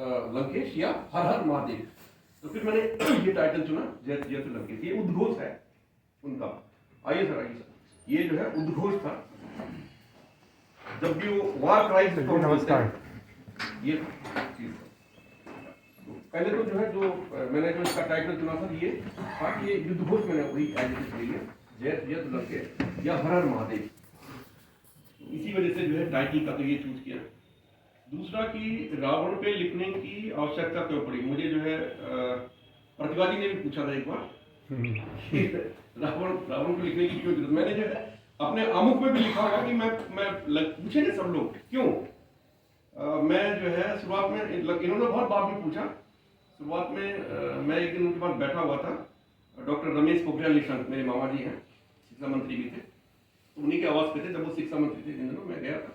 लंकेश या हर हर महादेव। तो फिर मैंने ये टाइटल चुना, जय जय तु लंकेश। ये उद्घोष है उनका। आइए सर, ये जो है उद्घोष था जब भी वो वार क्राइज। नमस्कार। ये पहले तो जो है जो मैंने जो इसका टाइटल चुना था ये था कि ये युद्धघोष मैंने वही एडिट ले लिया, जय जय तु लंकेश या हर हर महादेव। इसी वजह से जो है टाइटल का तो ये चूज किया। दूसरा कि रावण पे लिखने की आवश्यकता क्यों पड़ी। मुझे जो है प्रतिवादी ने भी पूछा था एक बार रावण पे लिखने की क्यों जरूरत। मैंने जो है अपने आमुख में भी लिखा हुआ कि मैं पूछेंगे सब लोग क्यों। मैं जो है शुरुआत में इन्होंने बहुत बाद में पूछा। शुरुआत में मैं एक दिन उनके पास बैठा हुआ था। डॉक्टर रमेश पोखरियाल निशंक मेरे मामा जी हैं, शिक्षा मंत्री भी थे, तो उन्हीं के आवाज पे थे जब वो शिक्षा मंत्री थे। जिन दिनों मैं गया था,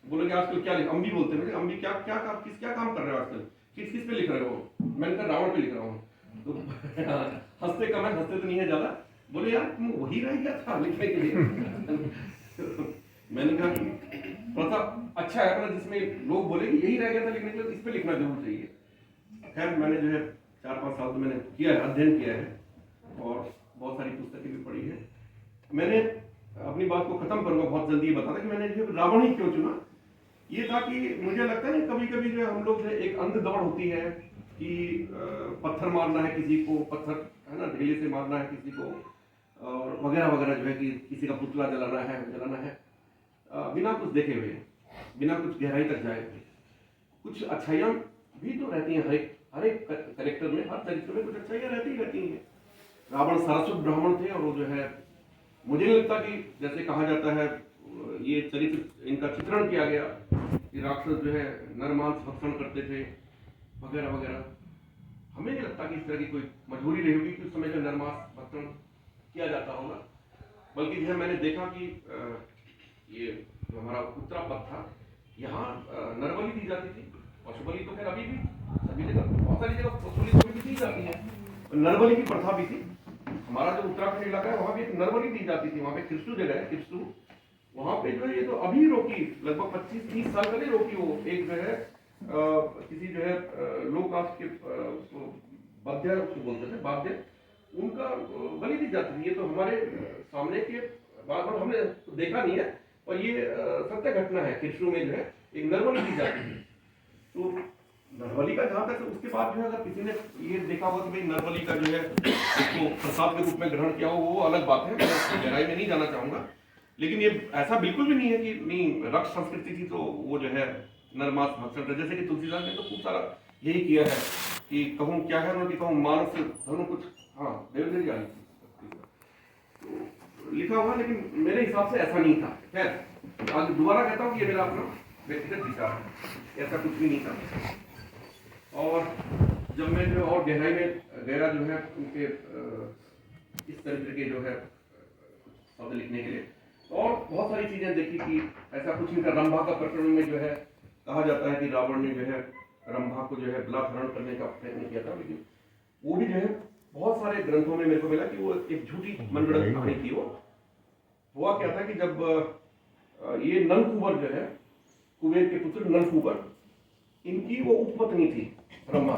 बोले कि आजकल क्या लिख, अम्बी बोलते हैं, अम्बी क्या क्या काम कर रहे हो आजकल, किस किस पे लिख रहे हो। मैंने कहा रावण पे लिख रहा हूँ। तो हंसते कम है, हंसते तो नहीं है ज्यादा। बोले यार तुम वही रह गया था लिखने के लिए। मैंने कहा प्रथा अच्छा है अपना, जिसमें लोग बोले कि यही रह गया था लिखने के लिए, तो इस पे लिखना जरूर चाहिए। खैर मैंने जो है 4-5 साल तो मैंने किया है, अध्ययन किया है और बहुत सारी पुस्तकें भी पढ़ी है। मैंने अपनी बात को खत्म करूंगा बहुत जल्दी ये बताना कि मैंने जो रावण ही क्यों चुना। ये था कि मुझे लगता है कभी कभी जो हम लोग एक अंध दौड़ होती है कि पत्थर मारना है किसी को, पत्थर है ना, ढेले से मारना है किसी को, और वगैरह वगैरह जो है कि किसी का पुतला जलाना है बिना कुछ देखे हुए, बिना कुछ गहराई तक जाए। कुछ अच्छाइयाँ भी तो रहती हैं हर एक कैरेक्टर में, हर चरित्र में कुछ अच्छाइयाँ रहती हैं। रावण सरस्वत ब्राह्मण थे और वो जो है, मुझे नहीं लगता कि जैसे कहा जाता है ये चरित्र इनका चित्रण किया गया कि राक्षस जो है नरमांस भक्षण करते थे वगैरह वगैरह। हमें नहीं लगता कि इस तरह की कोई मजबूरी रही होगी कि उस समय जो नरमांस भक्षण किया जाता होगा। बल्कि जो है मैंने देखा कि ये जो हमारा उत्तरापद था, यहाँ नरबली दी जाती थी। पशुबली तो खैर अभी भी सभी जगह, बहुत सारी जगह पशुबली तो भी दी जाती है, नरबली की प्रथा भी थी। हमारा जो उत्तराखंड इलाका है वहाँ भी एक नरबली दी जाती थी। वहाँ पे किरसू जगह है, किरसू, वहाँ पे जो है ये तो अभी रोकी, लगभग 25-30 साल पहले रोकी। वो एक जो है किसी जो है लो कास्ट के वाद्य बोलते थे, वाद्य, उनका बलि दी जाती थी। ये तो हमारे सामने के बार बार हमने देखा नहीं है, और ये सत्य घटना है। किरसू में जो है एक नरबली दी जाती थी। तो नरबली का जहाँ तक, उसके बाद जो है अगर किसी ने ये देखा होगा कि भाई नरबली का जो है इसको प्रसाद के रूप में ग्रहण किया हो, वो अलग बात है, मैं गहराई में नहीं जाना चाहूंगा। लेकिन ये ऐसा बिल्कुल भी नहीं है कि नहीं रक्त संस्कृति थी तो वो जो है नरमांस भक्षण था। जैसे कि तुलसीदास ने तो खूब सारा यही किया है कि कहूँ क्या है उन्होंने, कहूँ मानस धनु कुछ, हाँ देवदेवी आई तो लिखा हुआ, लेकिन मेरे हिसाब से ऐसा नहीं था। खैर आज दोबारा कहता हूँ कि ये मेरा अपना व्यक्तिगत विचार है, ऐसा कुछ भी नहीं था। और जब मैं जो और गहराई में गया जो है उनके इस चरित्र के जो है शब्द लिखने के लिए, और बहुत सारी चीजें देखी कि ऐसा कुछ नहीं था। रंभा का प्रकरण में जो है कहा जाता है कि रावण ने जो है रंभा को जो है बलात्कार करने का प्रयत्न किया था, लेकिन वो भी जो है बहुत सारे ग्रंथों में मेरे को मिला कि वो एक झूठी मनगढ़ंत कहानी थी। वो हुआ क्या था कि जब ये नलकूबर जो है, कुबेर के पुत्र नलकूबर, इनकी वो उपपत्नी थी रंभा,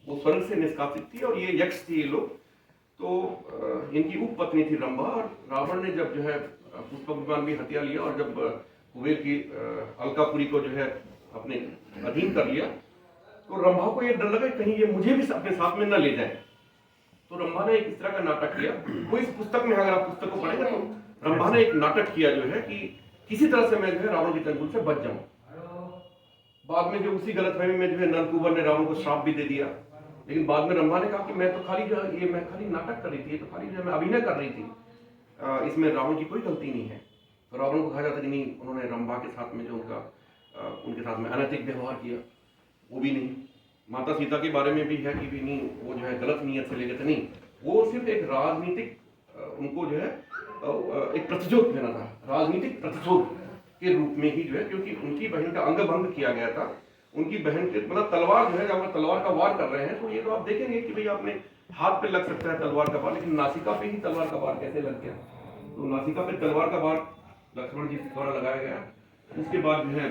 वो स्वर्ग से निष्कासित थी और ये यक्ष थी ये लोग। तो इनकी उपपत्नी थी रंभा, और रावण ने जब जो है पुष्पक विमान भी हत्या लिया और जब कुबेर की अलकापुरी को जो है अपने अधीन कर लिया, तो रंभा को ये डर लगा कहीं ये मुझे भी अपने साथ में न ले जाए। तो रंभा ने एक इस तरह का नाटक किया। वो इस पुस्तक में, अगर आप पुस्तक को पढ़ेंगे तो रंभा ने एक नाटक किया जो है कि किसी तरह से मैं जो है रावण के चंगुल से बच जाऊं। बाद में जो उसी गलतफहमी में जो है नलकूबर ने रावण को श्राप भी दे दिया। लेकिन बाद में रंभा ने कहा कि मैं तो खाली जो है ये मैं खाली नाटक कर रही थी, ये तो खाली जो है मैं अभिनय कर रही थी, इसमें रावण की कोई गलती नहीं है। तो रावण को कहा जाता कि नहीं, उन्होंने रंभा के साथ में जो उनके साथ में अनैतिक व्यवहार किया, वो भी नहीं। माता सीता के बारे में भी है कि भी नहीं, वो जो है गलत नीयत से ले गए थे, नहीं, वो सिर्फ एक राजनीतिक उनको जो है एक प्रतिशोध लेना था, राजनीतिक प्रतिशोध के रूप में ही जो है, क्योंकि उनकी बहन का अंग भंग किया गया था। उनकी बहन के मतलब तलवार जो है, जब तलवार का वार कर रहे हैं तो ये तो आप देखेंगे कि भाई आपने हाथ पे लग सकता है तलवार का वार, लेकिन नासिका पे ही तलवार का वार कैसे लग गया। तो नासिका पे तलवार का वार लक्ष्मण जी द्वारा लगाया गया। उसके बाद जो है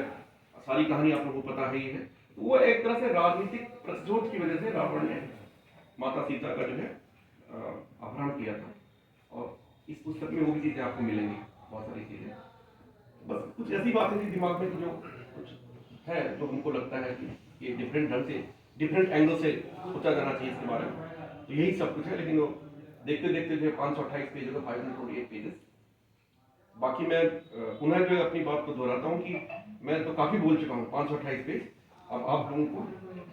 सारी कहानी आप लोगों को पता है ही है। तो वो एक तरह से राजनीतिक प्रस्तुत की वजह से रावण ने माता सीता का जो है अपहरण किया था। और इस पुस्तक में वो भी चीज़ें आपको मिलेंगी, बहुत सारी चीज़ें। बस कुछ ऐसी बातें थी दिमाग में कि जो कुछ है जो हमको लगता है कि ये डिफरेंट ढंग से, डिफरेंट एंगल से सोचा जाना चाहिए इसके बारे में। तो यही सब कुछ है, लेकिन वो देखते देखते जो 528 पेज होगा, 528 पेजेस। बाकी मैं पुनः जो है अपनी बात को दोहराता हूँ कि मैं तो काफ़ी बोल चुका हूँ, 528 पेज। अब आप लोगों को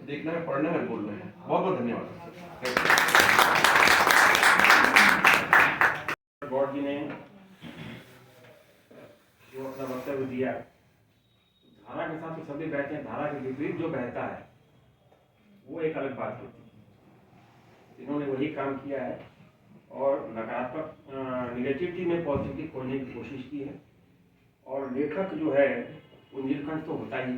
देखना है, पढ़ना है, बोलना है। बहुत बहुत धन्यवाद। गॉड जी ने जो अपना वक्तव्य दिया, धारा के साथ तो सभी बहते हैं, धारा के विपरीत जो बहता है वो एक अलग बात होती है। इन्होंने वही काम किया है और नकारात्मक निगेटिविटी में पॉजिटिविटी खोजने की कोशिश की है। और लेखक जो है वो नीलकंठ तो होता ही,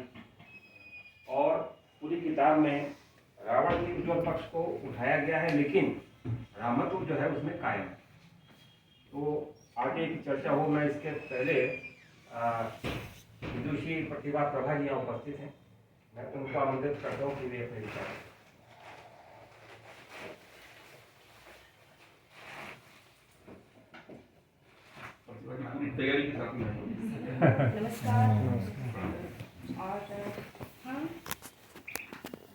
और पूरी किताब में रावण के उज्ज्वल पक्ष को उठाया गया है, लेकिन रामत्व जो है उसमें कायम है। तो आगे की चर्चा हो, मैं इसके पहले विदुषी प्रतिभा प्रभा जी यहाँ उपस्थित हैं, मैं उनको आमंत्रित करता हूँ कि वे अपने विचार। तैयारी के साथ में नमस्कार। और हम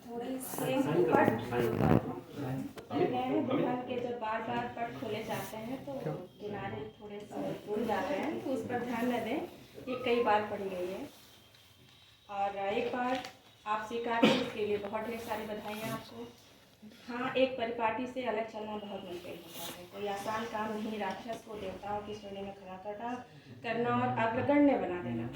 थोड़ी से पट दुकान के जब बार बार पट खोले जाते हैं तो किनारे थोड़े से भूल जाते हैं, तो उस पर ध्यान न दें। ये कई बार पढ़ी गई है और एक बार आप स्वीकार करें, इसके लिए बहुत ढेर सारी बधाइयाँ आपको। हाँ, एक परिपाटी से अलग चलना बहुत मुश्किल होता है, कोई आसान काम नहीं। राक्षस को देवताओं की श्रेणी में खड़ा करना और अग्रगण्य बना देना।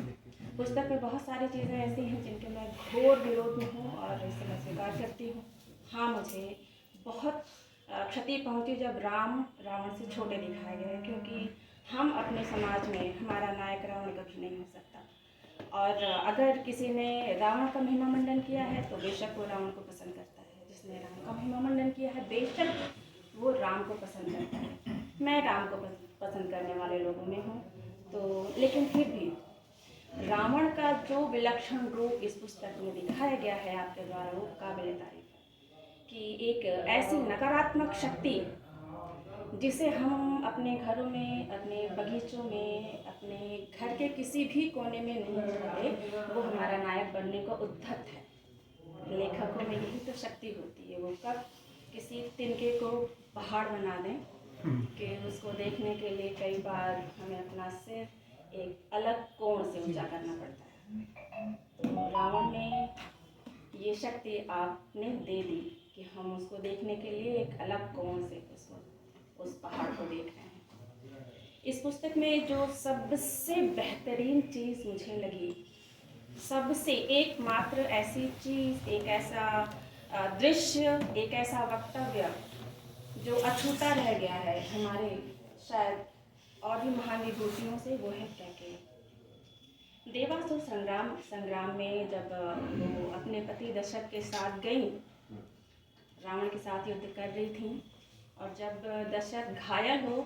पुस्तक में बहुत सारी चीज़ें ऐसी हैं जिनके मैं घोर विरोध में हूँ और इसे मैं स्वीकार करती हूँ। हाँ, मुझे बहुत क्षति पहुँची जब रावण से छोटे दिखाए गए, क्योंकि हम अपने समाज में, हमारा नायक रावण कभी नहीं हो सकता। और अगर किसी ने रावण का महिमा मंडन किया है तो बेशक वो रावण को पसंद करता है, जिसने राम का महिमा मंडन किया है बेशक वो राम को पसंद करता है। मैं राम को पसंद करने वाले लोगों में हूँ। तो लेकिन फिर भी रावण का जो विलक्षण रूप इस पुस्तक में दिखाया गया है आपके द्वारा, वो काबिल तारीफ है कि एक ऐसी नकारात्मक शक्ति जिसे हम अपने घरों में, अपने बगीचों में, अपने घर के किसी भी कोने में नहीं चाहते, वो हमारा नायक बनने को उद्धत है। लेखकों में यही तो शक्ति होती है, वो कब किसी तिनके को पहाड़ बना दें कि उसको देखने के लिए कई बार हमें अपना सिर एक अलग कोण से ऊंचा करना पड़ता है। तो रावण ने ये शक्ति आपने दे दी कि हम उसको देखने के लिए एक अलग कोण से उस पहाड़ को देख रहे हैं। इस पुस्तक में जो सबसे बेहतरीन चीज़ मुझे लगी, सबसे एकमात्र ऐसी चीज़, एक ऐसा दृश्य, एक ऐसा वक्तव्य जो अछूता रह गया है हमारे शायद और भी महान विभूतियों से, वो है कैकेयी। देवासुर संग्राम में जब वो अपने पति दशरथ के साथ गई, रावण के साथ युद्ध कर रही थी, और जब दशरथ घायल हो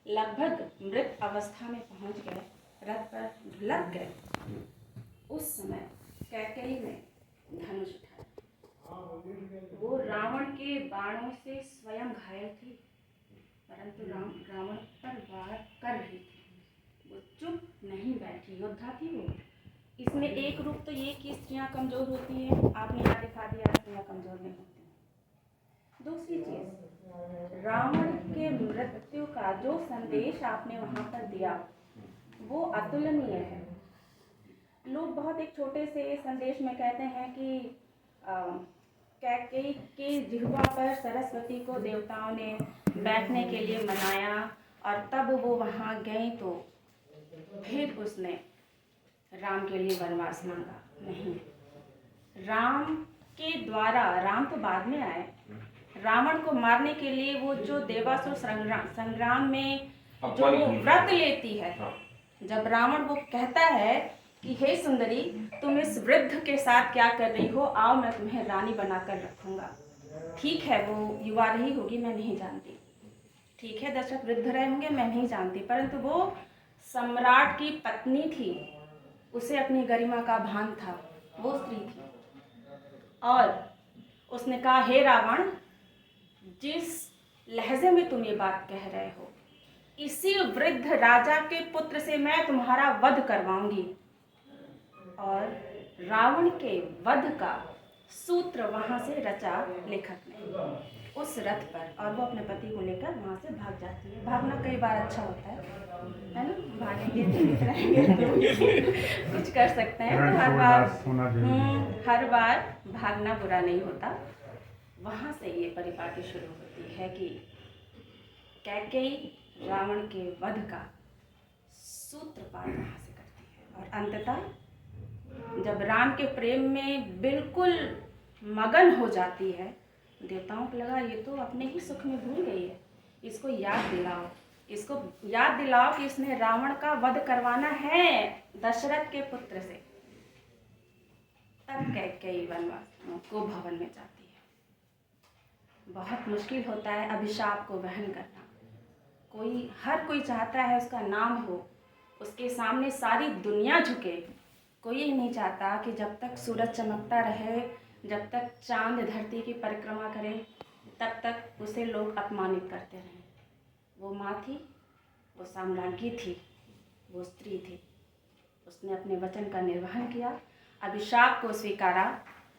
लगभग मृत अवस्था में पहुंच गए, रथ पर ढुलक गए, उस समय कैकेयी ने धनुष उठाया। वो रावण के बाणों से स्वयं घायल थी, परंतु रावण पर वार कर रही थी। वो चुप नहीं बैठी, योद्धा थी वो। इसमें एक रूप तो ये कि स्त्रियां कमजोर होती हैं, आपने यहाँ दिखा दिया स्त्रियां कमजोर नहीं होती। दूसरी चीज, रावण के मृत्यु का जो संदेश आपने वहां पर दिया वो अतुलनीय है। लोग बहुत एक छोटे से संदेश में कहते हैं कि कैकेयी के जिह्वा पर सरस्वती को देवताओं ने बैठने के लिए मनाया, और तब वो वहाँ गई तो फिर उसने राम के लिए वनवास मांगा। नहीं, राम के द्वारा, राम तो बाद में आए, रावण को मारने के लिए वो जो देवासुर संग्राम में जो वो व्रत लेती है, जब रावण वो कहता है कि हे सुंदरी, तुम इस वृद्ध के साथ क्या कर रही हो, आओ मैं तुम्हें रानी बनाकर रखूंगा। ठीक है, वो युवा रही होगी, मैं नहीं जानती, ठीक है दशरथ वृद्ध रहे होंगे, मैं नहीं जानती, परंतु वो सम्राट की पत्नी थी, उसे अपनी गरिमा का भान था, वो स्त्री थी। और उसने कहा, हे रावण, जिस लहजे में तुम ये बात कह रहे हो, इसी वृद्ध राजा के पुत्र से मैं तुम्हारा वध करवाऊंगी। और रावण के वध का सूत्र वहां से रचा लेखक ने उस रथ पर, और वो अपने पति को लेकर वहां से भाग जाती है। भागना कई बार अच्छा होता है ना, भागेंगे जीवित रहेंगे तो कुछ कर सकते हैं। तो हर बार भागना बुरा नहीं होता। वहां से ये परिपाटी शुरू होती है कि कैकेयी रावण के वध का सूत्रपात वहां से करती है, और अंततः जब राम के प्रेम में बिल्कुल मगन हो जाती है, देवताओं को लगा ये तो अपने ही सुख में भूल गई है, इसको याद दिलाओ, इसको याद दिलाओ कि इसने रावण का वध करवाना है दशरथ के पुत्र से। तब कैकेयी वनवास को भवन में जाती है। बहुत मुश्किल होता है अभिशाप को वहन करना। हर कोई चाहता है उसका नाम हो, उसके सामने सारी दुनिया झुके। कोई ये नहीं चाहता कि जब तक सूरज चमकता रहे, जब तक चांद धरती की परिक्रमा करे, तब तक उसे लोग अपमानित करते रहें। वो माँ थी, वो साम्राज्ञी थी, वो स्त्री थी। उसने अपने वचन का निर्वहन किया, अभिशाप को स्वीकारा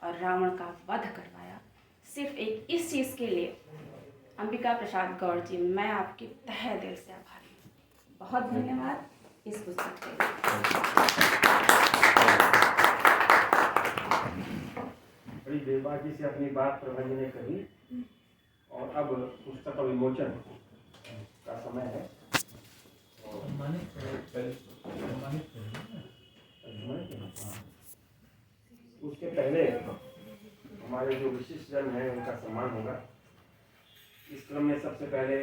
और रावण का वध करवाया। सिर्फ एक इस चीज़ के लिए अंबिका प्रसाद गौड़ जी, मैं आपकी तहे दिल से आभारी हूँ। बहुत धन्यवाद इस पुस्तक के लिए। बड़ी बेबाकी से अपनी बात प्रभा जी ने कही, और अब पुस्तक का विमोचन का समय है। उसके पहले हमारे जो विशिष्ट जन हैं उनका सम्मान होगा। इस क्रम में सबसे पहले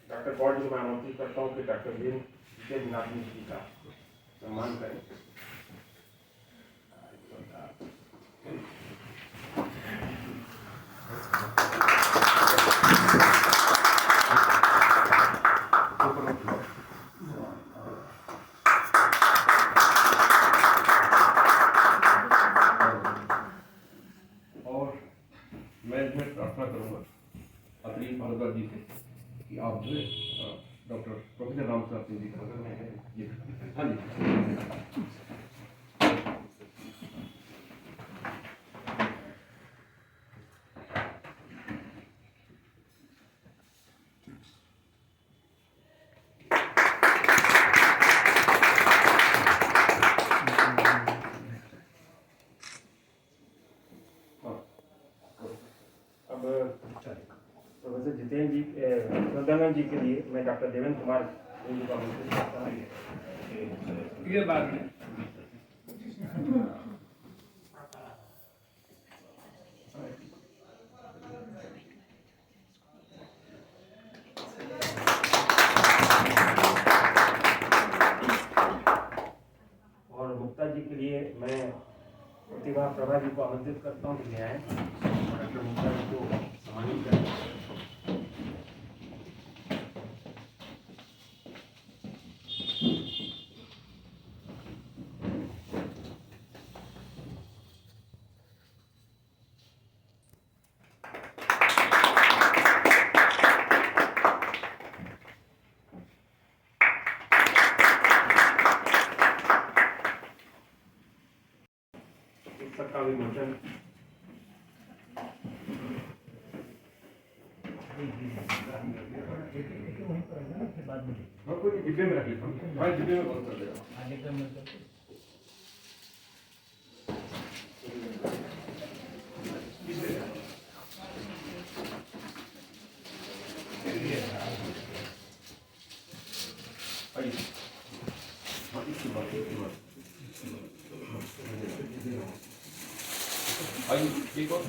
डॉक्टर गौड़ जी को मैं आमंत्रित करता हूँ कि डॉक्टर जितेंद्र जी का सम्मान करें। और मैं इसमें प्रार्थना करूँगा अत्रि भारद्वाज जी से कि आप जो है डॉक्टर प्रोफेसर राम प्रसाद सिंह जी का हाँ जी। प्रोफेसर जितेंद्र जी सदानंद जी के लिए मैं डॉक्टर देवेंद्र कुमार जी को आमंत्रित करता हूँ। ये बात है। और मुक्ता जी के लिए मैं प्रतिभा प्रभा जी को आमंत्रित करता हूँ कि ले आए डॉक्टर मुक्ता जी को सम्मानित करें। पुस्तक का विमोचन हाँ कोई डिब्बे में रख लेता हूँ, भाई डिब्बे में बंद कर देगा। आइए एक और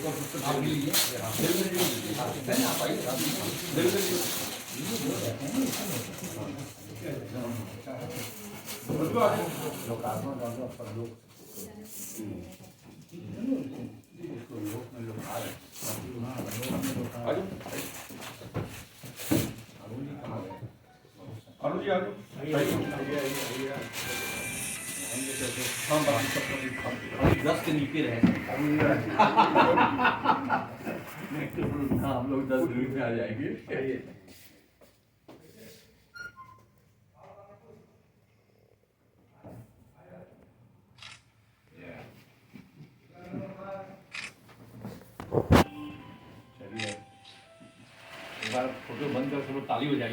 पुस्तक आप लीजिए। आप आइए अरुण जी आ जाओ। हम बाकी सब हम 10 दिन लिखे रहे हाँ हम लोग 10 दिन में आ जाएंगे चलिए एक बार फोटो बंद कर सब ताली हो जाएगी